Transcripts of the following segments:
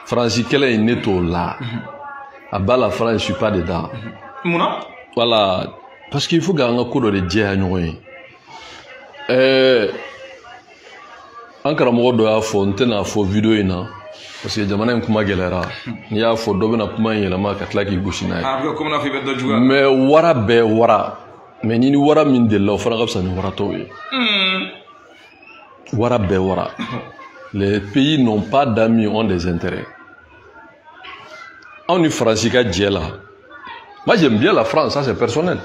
France kɛlɛ in ne t'o la. A bas la France, je suis pas dedans. Voilà. Parce qu'il faut qu'un coup de dieu à nous. En karamɔgɔ dɔ y'a fɔ n tɛna fɔ vidéo in na parce que jamana in kuma gɛlɛyara n'i y'a fɔ dɔ bɛna kuma in yɛlɛma ka tila k'i gosi n'a ye mais wara bɛɛ wara mais ni wara min delila o fana ka fisa ni wara tɔw ye wara bɛɛ wara les pays n'ont pas d'amis, ont des intérêts. On est français ka jɛ la moi j'aime bien la France, ça c'est personnel.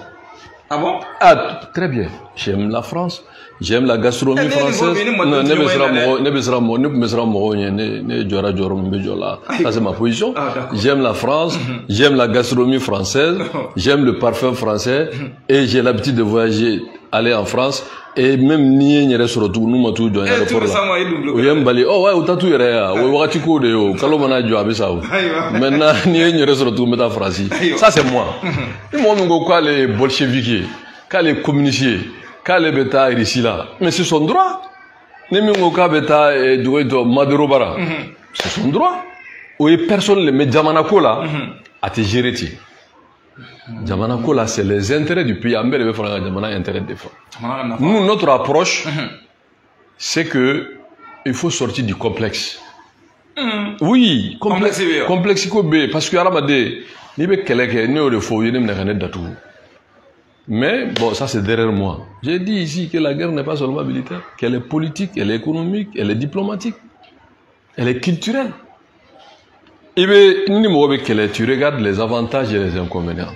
Ah bon? Ah, très bien. J'aime la France. J'aime la gastronomie française. Ça c'est ma position. J'aime la France. J'aime la gastronomie française. J'aime le parfum français. Et j'ai l'habitude de voyager, aller en France. Et même ni n'y reste surtout nous m'a tout dans l'aéroport là. Oh ouais, t'as tout yéré. Ouais, wakati ko de yo. Kalo mana jo abisa. Maintenant ni n'y reste surtout meta France. Ça c'est moi. Moi mon quoi les bolcheviks, quand les communistes, quand les bêta ici là. Mais c'est son droit. Ni mon quoi bêta et de Maduro bara. C'est son droit. Oui, personne le met Jamanako là à te gérer. Jamanako là, c'est les intérêts du pays. Amber veut faire Jamana intérêt des fois. Nous, notre approche, c'est que il faut sortir du complexe. Oui, complexe parce que Aramade, ni be keleke ni le faut y ne datu. Mais bon, ça c'est derrière moi. J'ai dit ici que la guerre n'est pas seulement militaire, qu'elle est politique, elle est économique, elle est diplomatique, elle est culturelle. Et bien, tu regardes les avantages et les inconvénients.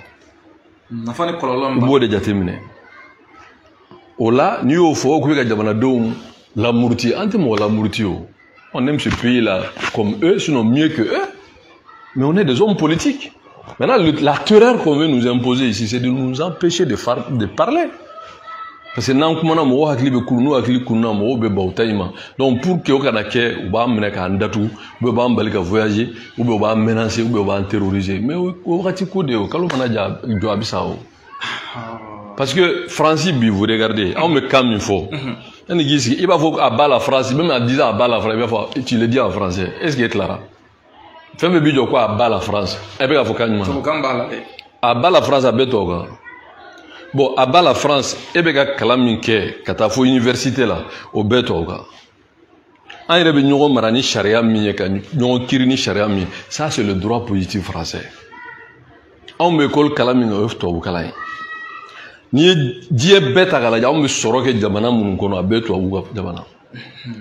Ola, ni au fond, la mourti, la mourti. On aime ce pays-là comme eux, sinon mieux que eux. Mais on est des hommes politiques. Maintenant, la terreur qu'on veut nous imposer ici, c'est de nous empêcher de parler. Parce que donc pour que Okanake ou ba menaka andatu ou ba mbalika voyager ou ba menacer ou ba terroriser mais au ratiko de kalo manaja do abisao parce que Francis bi vous regardez on me calme il faut on dit il va faut à bas la France même en disant à bas la France il va tu le dis en français est-ce qu'il est clair fais me bijo quoi à bas la France et bien faut kanima à bas la France à betoga. Bon, à bas la France, ebega kalaminke, katafo université là, au betoga. En rebe nyogo marani sharia mi ka nyogo kirini sharia mi, ça c'est le droit positif français. On me colle kalamin ofto bu kalay. Ni die beta kala on me soro ke jamana mun kono abeto abu jamana.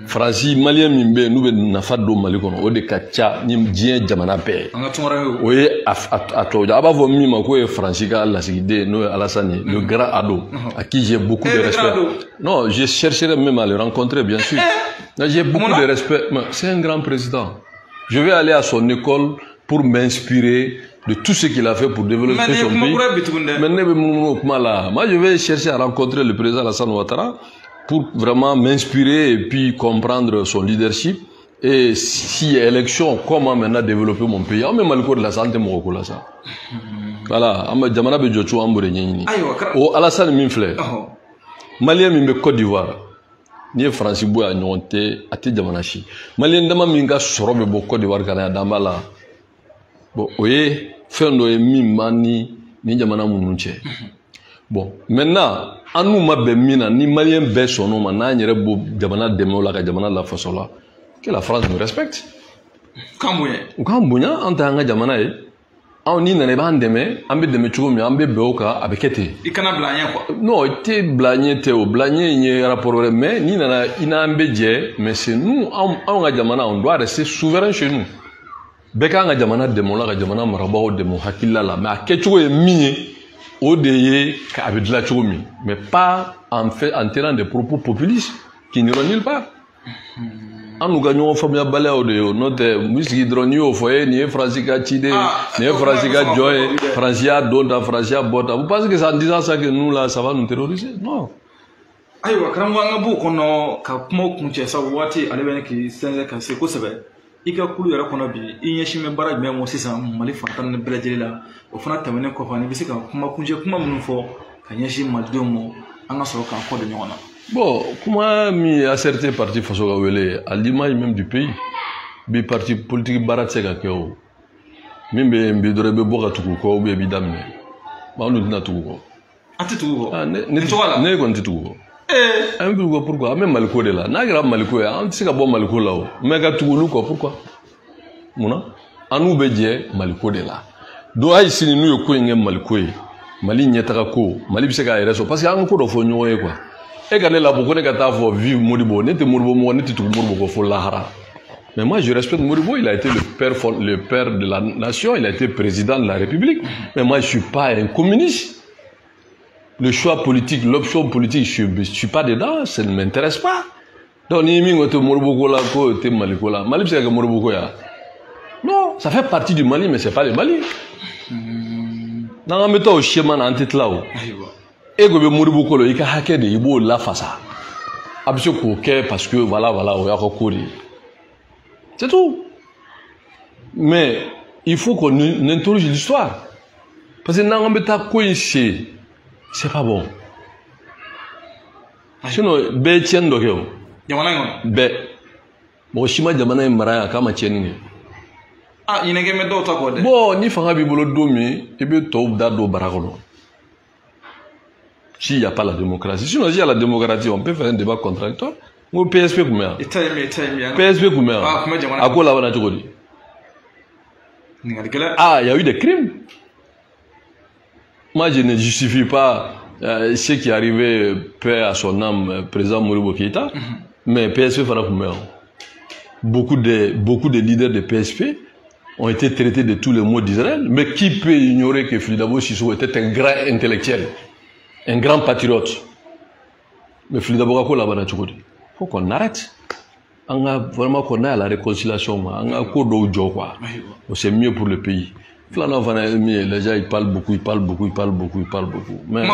Franci malien mimbe nous be nafa do mali kono o de kacha ni die jamana pe. Oui, à toi. Avant mi mako e Franci ka la sigide no Alassane, le grand ado à qui j'ai beaucoup de respect. Non, je chercherai même à le rencontrer bien sûr. J'ai beaucoup de respect. C'est un grand président. Je vais aller à son école pour m'inspirer de tout ce qu'il a fait pour développer son pays. Moi, je vais chercher à rencontrer le président Alassane Ouattara pour vraiment m'inspirer et puis comprendre son leadership. Et s'il y a élection, comment maintenant développer mon pays? On met mal de la santé, mon là ça. Voilà, on m'a dit que je suis en oh, Alassane Minfle. Malien Mimbe Côte d'Ivoire. Ni Francis Bouya Nyonte, Ati Djamanashi. Malien Dama Minga Sorobe Côte d'Ivoire, Kana Dambala. Bon, oui, Fendo et Mimani, ni Djamana Mounche. Bon, maintenant, en nous m'a bémina, ni Malien Bessono, Mana, Nyerebo, Djamana Demola, Djamana La Fasola. Que la France nous respecte. Kambouya, en tant que Djamana, on n'y n'est pas en demain, on peut demain tout, mais on peut beoka avec été. Il can'a blagné quoi? Non, été blagné, Théo, blagné, il y a rapport mais ni n'a un budget, mais c'est nous, on a Djamana, on doit rester souverain chez nous. Beka a Djamana Demola, Djamana Marabao de Mohakila, mais à Ketchou est mini, au déé, avec de la choumi, mais pas en fait, en tenant des propos populistes qui n'iront nulle part. En nous gagnons famille balai de notre musique droni au foyer ni Francica Chide ni Francica Joy Francia Donda Francia Bota. Vous pensez que ça en disant ça que nous là ça va nous terroriser? Non. Aïwa karamwanga bu kono ka mo kunche sa wati alebene ki senze ka se ko sebe ika kulu yara kono bi inyeshi me bara me mo sisa mali fatan ne belajeli la o fana tamene ko fani bisika kuma kunje kuma mun fo kanyeshi maldomo anga so ka ko de nyona. Bon, comment mi a certains partis à l'image même du pays. bi parti politique baara tɛ se ka kɛ o min bɛ yen bi dɔrɔn i bɛ bɔ ka tugu kɔ ou bien i b'i daminɛ bon an dun tɛna tugu kɔ. An tɛ tugu kɔ. Ne kɔni tɛ tugu kɔ. An bɛ tugu kɔ pourquoi an bɛ Maliko de la n'a kɛra Maliko ye an tɛ se ka bɔ Maliko la o mais ka tugu olu kɔ pourquoi munna an n'u bɛ jɛ Maliko de la donc hali sini n'u ye ko in kɛ Maliko ye Mali ɲɛtaga ko Mali bɛ se k'a yɛrɛ sɔrɔ parce que an ka ko dɔ fɔ ɲɔgɔn ye quoi e ka ne labɔ ko ne ka taa fɔ vive Modibo ne tɛ Modibo mɔgɔ ne tɛ tugu Modibo kɔ fo lahara. Mais moi, je respecte Modibo, il a été le père de la nation, il a été président de la République. Mais moi, je ne suis pas un communiste. Le choix politique, l'option politique, je ne suis pas dedans, ça ne m'intéresse pas. Donc, ni Modibo là, côté Maliko là. Mali, c'est que Modibo là. Non, ça fait partie du Mali, mais ce n'est pas le Mali. Dans la méthode, au schéma, en tête là. Et que Modibo là, il y a hacké de Ibo la face. Absolument, parce que voilà, il y a recours. C'est tout. Mais il faut qu'on interroge l'histoire. Parce que dans le c'est pas bon. Sinon, bé tient d'où? Bé. Bon, si ma jamana est maraya, kama tienne. Ah, il n'y a pas d'autre quoi. Bon, ni fanga bibolo domi, et bien tout d'ado baragono. S'il n'y a pas la démocratie, sinon s'il y a la démocratie, on peut faire un débat contradictoire. Au PSP combien? PSP combien? À quoi la vanne? Ah, il y a eu des crimes. Moi, je ne justifie pas ce qui est arrivé, paix à son âme, président Modibo Keïta, mais PSP fera combien? Beaucoup de leaders de PSP ont été traités de tous les maux d'Israël, mais qui peut ignorer que Flidabo Sissoko était un grand intellectuel, un grand patriote? Mais Flidabo Kako la vanne? Il faut qu'on arrête. On a vraiment qu'on ait la réconciliation. On a un cours de joie, quoi. C'est mieux pour le pays. Les gens ils parlent beaucoup. Mais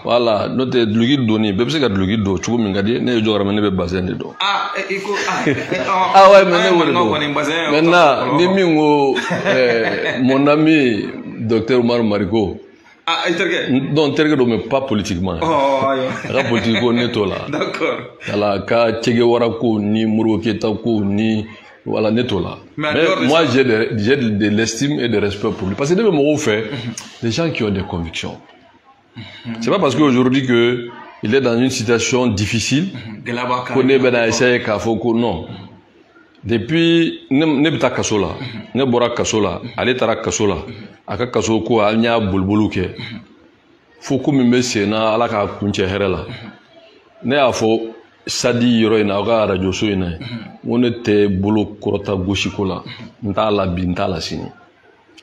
voilà, notre lugi donné, même si lugi do, tu vois, mingadi, ne jo ramène be basin de do. Ah, ouais, maintenant, ni mingo, mon ami docteur Omar Marico. Ah, non, mais pas politiquement. Oh, pas politiquement, n'est là. D'accord. Alors, quand Tcheguewara ni Modibo Keïta ni voilà, n'est là. Mais moi, j'ai de l'estime et de respect pour lui. Parce que des moments fait, des gens qui ont des convictions. C'est pas parce qu'aujourd'hui que il est dans une situation difficile qu'on est bien essayé qu'à faut que non. Depuis ne bita kaso la ne bɔra kaso la ale taara kaso la a ka kaso ko an y'a boliboliw kɛ fo ko min bɛ sen na ala k'a kuncɛ hɛrɛ la ne y'a fɔ sadi yɔrɔ in na aw ka radio so in na ko ne tɛ bolo kɔrɔta gosiko la n t'a la bi n t'a la sini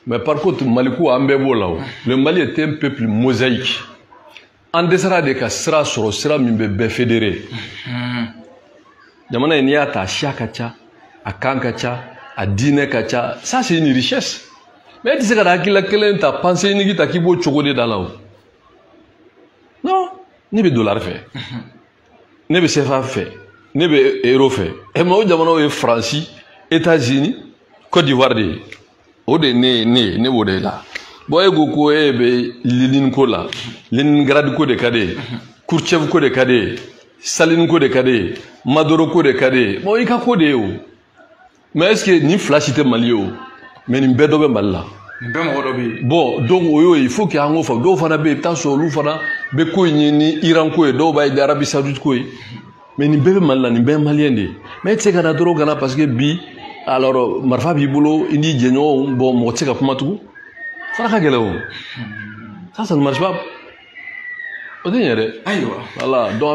mais par contre Maliko an bɛɛ b'o la o le Mali est un peuple mosaïque an dɛsɛra de ka sira sɔrɔ sira min bɛ bɛɛ fédéré jamana in n'i y'a ta a siya ka ca a kan ka ca a diinɛ ka ca ça c'est une richesse mais e tɛ se ka na hakilila kelen ta pensée nigi ta k'i b'o cogo de da la o non ne bɛ dollar fɛ ne bɛ CFA fɛ ne bɛ euro fɛ mais o jamanaw ye Faransi États-Unis Côte d'Ivoire de ye o de ne b'o de la bon e ko ko e bɛ Lénine ko la Léningrad ko de ka di ye Khrouchtchev ko de ka di ye Staline ko de ka di ye Maduro ko de ka di ye bon i ka ko de ye o. Mais est-ce que ni flash était malio mais ni bedo be malla bon donc il faut qu'il y ait un fa do fana be ta so lu fana be ko ni Iran ko do bay d'Arabie Saoudite ko mais ni bebe malla ni be malien de mais c'est kana doro gana parce que bi alors marfa bi bolo indi jenyo bon mo tseka kuma tugu fana ka gele o ça ne marche pas o de yere aywa voilà donc